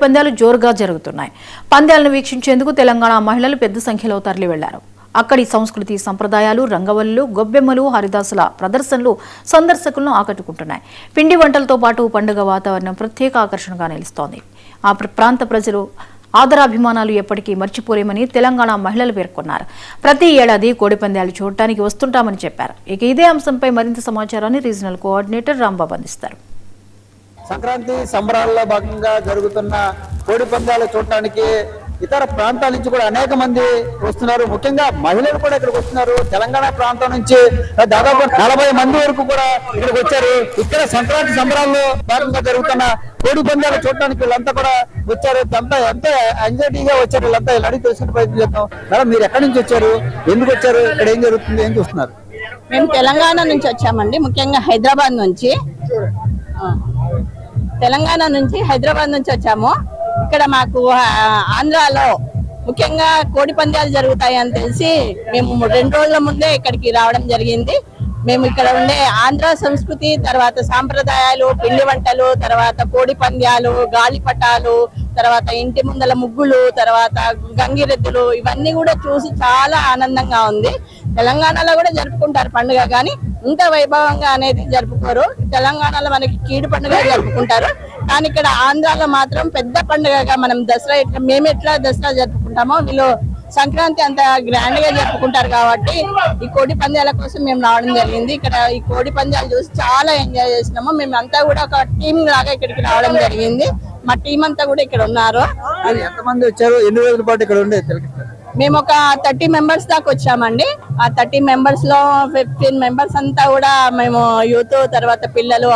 పందాలు జోరుగా జరుగుతున్నాయి. పందాలను వీక్షించేందుకు తెలంగాణ మహిళలు పెద్ద సంఖ్యలో తరలి వెళ్లారు. అక్కడి సంస్కృతి సంప్రదాయాలు, రంగవల్లులు, గొబ్బెమ్మలు, హరిదాసుల ప్రదర్శనలు సందర్శకులను ఆకట్టుకుంటున్నాయి. పిండి వంటలతో పాటు పండుగ వాతావరణం ప్రత్యేక ఆకర్షణగా నిలుస్తోంది. ఆ ప్రాంత ప్రజలు ఆదరాభిమానాలు ఎప్పటికీ మర్చిపోలేమని తెలంగాణ మహిళలు పేర్కొన్నారు. ప్రతి ఏడాది కోడిపందాలు చూడటానికి వస్తుంటామని చెప్పారు. ఇక ఇదే అంశంపై మరింత సమాచారాన్ని రీజనల్ కోఆర్డినేటర్ రాంబాబు అందిస్తారు. సంక్రాంతి సంబరాల్లో భాగంగా జరుగుతున్న కోడి పందాలు చూడటానికి ఇతర ప్రాంతాల నుంచి కూడా అనేక మంది వస్తున్నారు. ముఖ్యంగా మహిళలు కూడా ఇక్కడికి వస్తున్నారు. తెలంగాణ ప్రాంతం నుంచి దాదాపు 40 మంది వరకు కూడా ఇక్కడికి వచ్చారు. ఇక్కడ సంక్రాంతి సంబరాల్లో భాగంగా జరుగుతున్న కోడి పందాలు చూడటానికి వీళ్ళంతా కూడా వచ్చారు. ఎంతో యాంగ్జైటీగా వచ్చారు. వీళ్ళంతా అడిగి తెలుసుకునే ప్రయత్నం చేద్దాం. మేడం, మీరు ఎక్కడి నుంచి వచ్చారు, ఎందుకు వచ్చారు, ఇక్కడ ఏం జరుగుతుంది, ఏం చూస్తున్నారు? మేము తెలంగాణ నుంచి వచ్చామండి. ముఖ్యంగా హైదరాబాద్ నుంచి వచ్చాము. ఇక్కడ మాకు ఆంధ్రాలో ముఖ్యంగా కోడి పందాలు జరుగుతాయని తెలిసి మేము 2 రోజుల ముందే ఇక్కడికి రావడం జరిగింది. మేము ఇక్కడ ఉండే ఆంధ్ర సంస్కృతి, తర్వాత సాంప్రదాయాలు, పిండి వంటలు, తర్వాత కోడి పందాలు, గాలిపటాలు, తర్వాత ఇంటి ముందల ముగ్గులు, తర్వాత గంగిరెద్దులు, ఇవన్నీ కూడా చూసి చాలా ఆనందంగా ఉంది. తెలంగాణలో కూడా జరుపుకుంటారు పండుగ, కానీ ఇంత వైభవంగా అనేది జరుపుకోరు. తెలంగాణలో మనకి కీడు పండుగ జరుపుకుంటారు, కానీ ఇక్కడ ఆంధ్రాలో మాత్రం పెద్ద పండుగగా మనం దసరా మేము ఎట్లా దసరా జరుపుకుంటామో వీళ్ళు సంక్రాంతి అంత గ్రాండ్ గా జరుపుకుంటారు. కాబట్టి ఈ కోడి పందాల కోసం మేము రావడం జరిగింది. ఇక్కడ ఈ కోడి పందాలు చూసి చాలా ఎంజాయ్ చేసినాము. మేము అంతా కూడా ఒక టీమ్ లాగా ఇక్కడికి రావడం జరిగింది. మా టీం అంతా కూడా ఇక్కడ ఉన్నారు. ఎంతమంది వచ్చారు, ఎన్ని రోజుల పాటు ఇక్కడ ఉండే? మేము ఒక 30 మెంబర్స్ దాకా వచ్చామండి. ఆ 30 మెంబర్స్ లో 15 మెంబర్స్ అంతా కూడా మేము యూత్, తర్వాత పిల్లలు,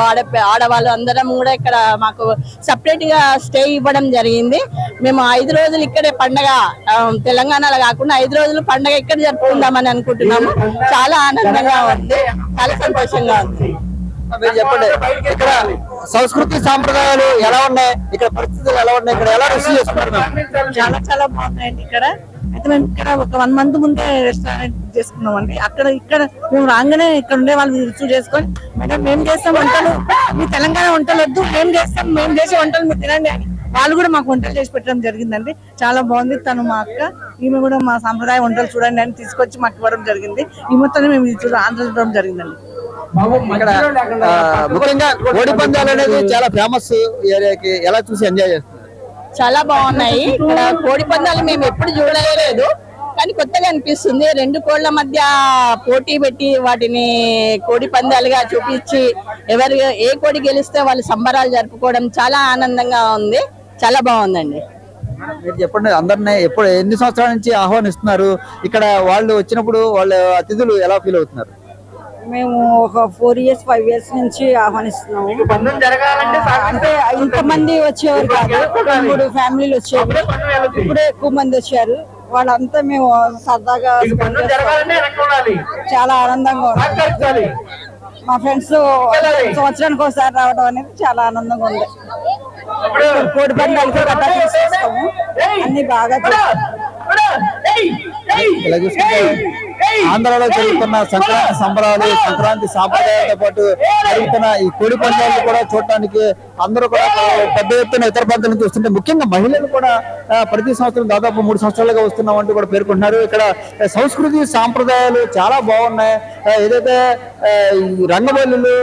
ఆడవాళ్ళు అందరం కూడా ఇక్కడ మాకు సపరేట్ గా స్టే ఇవ్వడం జరిగింది. మేము 5 రోజులు ఇక్కడే పండగ, తెలంగాణలో కాకుండా 5 రోజులు పండగ ఇక్కడ జరుపుకుందామని అనుకుంటున్నాము. చాలా ఆనందంగా ఉంది, చాలా సంతోషంగా ఉంది. మీరు చెప్పండి, ఇక్కడ సంస్కృతి సాంప్రదాయాలు ఎలా ఉన్నాయి, ఇక్కడ పరిస్థితులు ఎలా ఉన్నాయి, ఇక్కడ ఎలా రిసీవ్ చేసుకుంటున్నారు? చాలా బాగున్నాయండి. ఇక్కడ అయితే మేము ఇక్కడ ఒక 1 మంత్ ముందే రెస్టారెంట్ చేసుకున్నామండి. ఇక్కడ మేము రాగానే ఇక్కడ ఉండే వాళ్ళు రుచి చేసుకొని, మేడం మేము చేస్తాం వంటలు, మీ తెలంగాణ వంటలు వద్దు, మేము చేసే వంటలు మీరు తినండి అని వాళ్ళు కూడా మాకు వంటలు చేసి పెట్టడం జరిగిందండి. చాలా బాగుంది. తను మా అక్క, ఈమె కూడా మా సాంప్రదాయ వంటలు చూడండి అని తీసుకొచ్చి మాకు ఇవ్వడం జరిగింది. ఈ మొత్తాన్ని మేము ఆంధ్ర చూడడం జరిగిందండి. ఇక్కడ ముఖ్యంగా కోడి పందాలు అనేది చాలా ఫేమస్ ఏరియాకి, ఎలా చూసి ఎంజాయ్ చేస్తారు? చాలా బాగున్నాయి. ఇక్కడ కోడి పందాలు మేము ఎప్పుడు చూడలేదు, కానీ కొత్తగా అనిపిస్తుంది. 2 కోళ్ల మధ్య పోటీ పెట్టి వాటిని కోడి పందాలుగా చూపించి ఎవరు ఏ కోడి గెలిస్తే వాళ్ళు సంబరాలు జరుపుకోవడం చాలా ఆనందంగా ఉంది. చాలా బాగుందండి. మీరు చెప్పండి, అందరినీ ఎన్ని సంవత్సరాల నుంచి ఆహ్వానిస్తున్నారు? ఇక్కడ వాళ్ళు వచ్చినప్పుడు వాళ్ళ అతిథులు ఎలా ఫీల్ అవుతున్నారు? మేము ఒక 4 years 5 years నుంచి ఆహ్వానిస్తున్నాము. అంటే ఇంతమంది వచ్చేవారు కాదు, 2 ఫ్యామిలీలు వచ్చేవారు. ఇప్పుడే ఎక్కువ మంది వచ్చారు. వాళ్ళంతా మేము సరదాగా చాలా ఆనందంగా ఉంది. మా ఫ్రెండ్స్ సంవత్సరానికి ఒకసారి రావడం అనేది చాలా ఆనందంగా ఉంది. కోడి పందాలకి గట్టా తీసుకొస్తాము, అన్ని బాగా ఆంధ్రలో జరుగుతున్న సంక్రాంతి సంబరాలు, సంక్రాంతి సాంప్రదాయాలతో పాటు జరుగుతున్న ఈ కోడి పందాలు కూడా చూడటానికి అందరూ కూడా పెద్ద ఎత్తున ఇతర ప్రాంతాల నుంచి వస్తుంటే, ముఖ్యంగా మహిళలు కూడా ప్రతి సంవత్సరం దాదాపు 3 సంవత్సరాలుగా వస్తున్నామంటూ కూడా పేర్కొంటున్నారు. ఇక్కడ సంస్కృతి సాంప్రదాయాలు చాలా బాగున్నాయి. ఏదైతే రంగవల్లులు,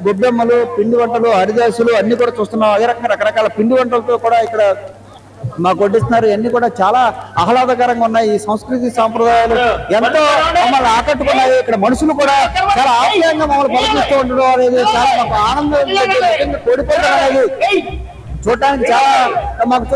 గొబ్బెమ్మలు, పిండి వంటలు, హరిదాసులు అన్ని కూడా చూస్తున్నాం. అదే రకంగా రకరకాల పిండి వంటలతో కూడా ఇక్కడ మాకు వడ్డిస్తున్నారు. ఇవన్నీ కూడా చాలా ఆహ్లాదకరంగా ఉన్నాయి. ఈ సంస్కృతి సాంప్రదాయాలు ఎంతో మమ్మల్ని ఆకట్టుకున్నాయి. ఇక్కడ మనుషులు కూడా చాలా ఆప్యాయంగా మమ్మల్ని పలికిస్తూ ఉండడం అనేది చాలా మాకు ఆనందం. కోడి పందాలు అనేది చూడటానికి చాలా మాకు